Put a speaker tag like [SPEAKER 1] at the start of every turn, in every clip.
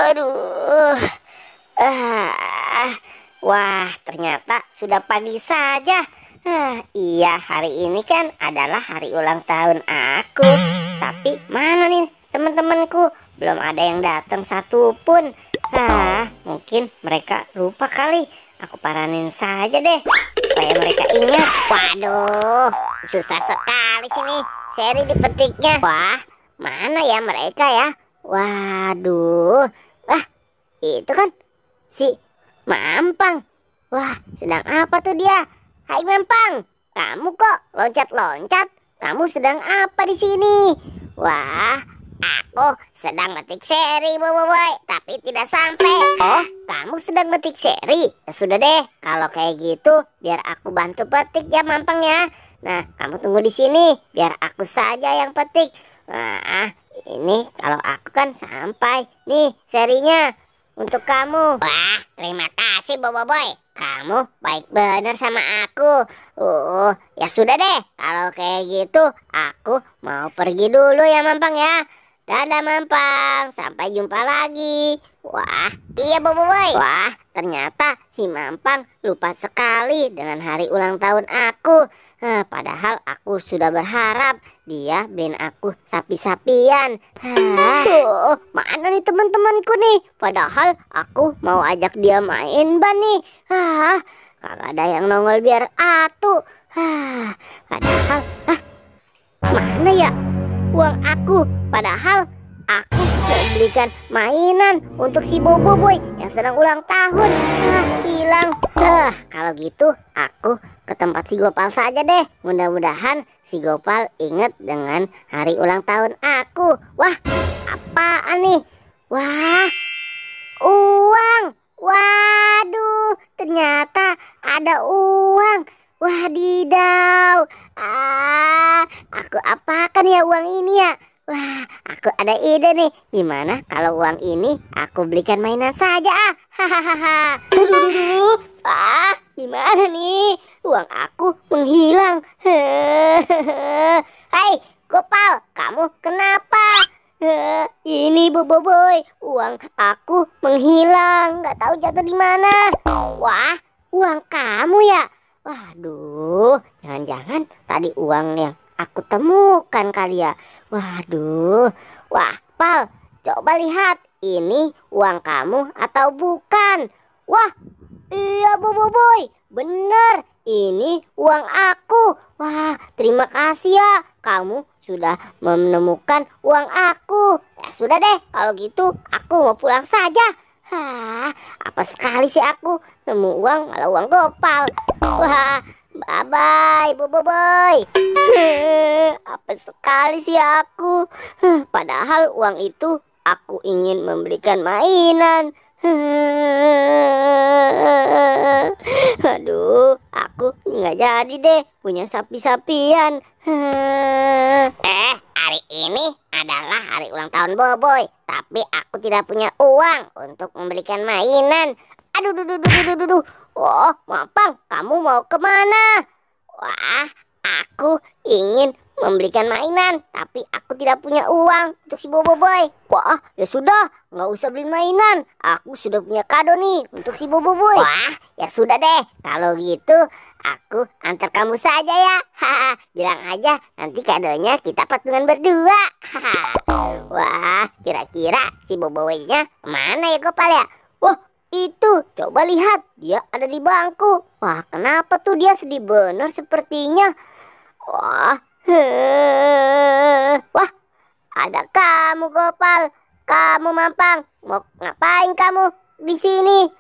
[SPEAKER 1] Aduh. Ah, wah, ternyata sudah pagi saja. Iya, hari ini kan adalah hari ulang tahun aku. Tapi mana nih teman-temanku? Belum ada yang datang satupun. Mungkin mereka lupa kali. Aku paranin saja deh supaya mereka ingat. Waduh, susah sekali sini seri dipetiknya. Wah, mana ya mereka ya? Waduh, itu kan si Mampang. Wah, sedang apa tuh dia? Hai Mampang, kamu kok loncat-loncat? Kamu sedang apa di sini? Wah, aku sedang metik seri, boy, tapi tidak sampai. Oh, kamu sedang metik seri? Ya sudah deh, kalau kayak gitu, biar aku bantu petik ya Mampang ya. Nah, kamu tunggu di sini, biar aku saja yang petik. Nah, ini kalau aku kan sampai nih serinya untuk kamu. Wah, terima kasih boy. Kamu baik bener sama aku. Ya sudah deh, kalau kayak gitu aku mau pergi dulu ya Mampang ya. Dadah Mampang, sampai jumpa lagi. Wah, iya boy. Wah, ternyata si Mampang lupa sekali dengan hari ulang tahun aku. Padahal aku sudah berharap dia beliin aku sapi-sapian. Mana nih teman-temanku nih? Padahal aku mau ajak dia main ban nih. Kalau ada yang nongol biar atuh. Padahal mana ya uang aku? Padahal aku mau belikan mainan untuk si boy yang sedang ulang tahun. Hilang. Kalau gitu aku ke tempat si Gopal saja deh. Mudah-mudahan si Gopal ingat dengan hari ulang tahun aku. Wah, apaan nih? Wah, uang. Waduh, ternyata ada uang. Wadidaw. Aku apakan ya uang ini ya? Wah, aku ada ide nih. Gimana kalau uang ini aku belikan mainan saja? Hahaha. Gimana nih? Uang aku menghilang. Hai, Gopal, kamu kenapa? Ini boy, uang aku menghilang. Nggak tahu jatuh di mana. Wah, uang kamu ya? Waduh, jangan-jangan tadi uang yang aku temukan kali ya. Waduh, wah, Pal, coba lihat. Ini uang kamu atau bukan? Wah, iya boy, bener. Ini uang aku. Wah, terima kasih ya. Kamu sudah menemukan uang aku. Ya sudah deh, kalau gitu aku mau pulang saja. Apa sekali sih aku nemu uang malah uang Gopal. Wah, bye-bye boy. Apa sekali sih aku. Padahal uang itu aku ingin membelikan mainan. Aduh, aku nggak jadi deh punya sapi-sapian. Hari ini adalah hari ulang tahun boy, tapi aku tidak punya uang untuk membelikan mainan. Aduh. Oh, Mampang, kamu mau kemana? Wah, aku ingin membelikan mainan, tapi aku tidak punya uang untuk si boy. Wah, ya sudah, nggak usah beli mainan. Aku sudah punya kado nih untuk si boy. Wah, ya sudah deh, kalau gitu aku antar kamu saja ya. Bilang aja nanti kadonya kita patungan berdua. Wah, kira-kira si boboinya kemana ya Gopal ya? Wah, itu coba lihat, dia ada di bangku. Wah, kenapa tuh dia sedih bener sepertinya. Wah, ada kamu Gopal. Kamu Mampang, mau ngapain kamu di sini?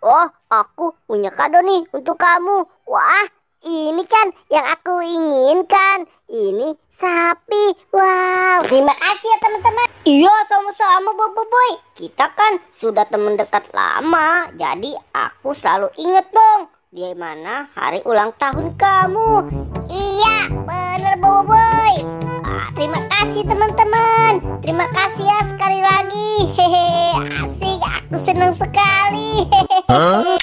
[SPEAKER 1] Oh, aku punya kado nih untuk kamu. Wah, ini kan yang aku inginkan. Ini sapi. Wow, terima kasih ya teman-teman. Iya, sama-sama boy. Kita kan sudah teman dekat lama. Jadi aku selalu inget dong di mana hari ulang tahun kamu. Iya, bener boy. Terima kasih teman-teman. Terima kasih ya sekali lagi. Hehe, asik, aku senang sekali. Hehehe.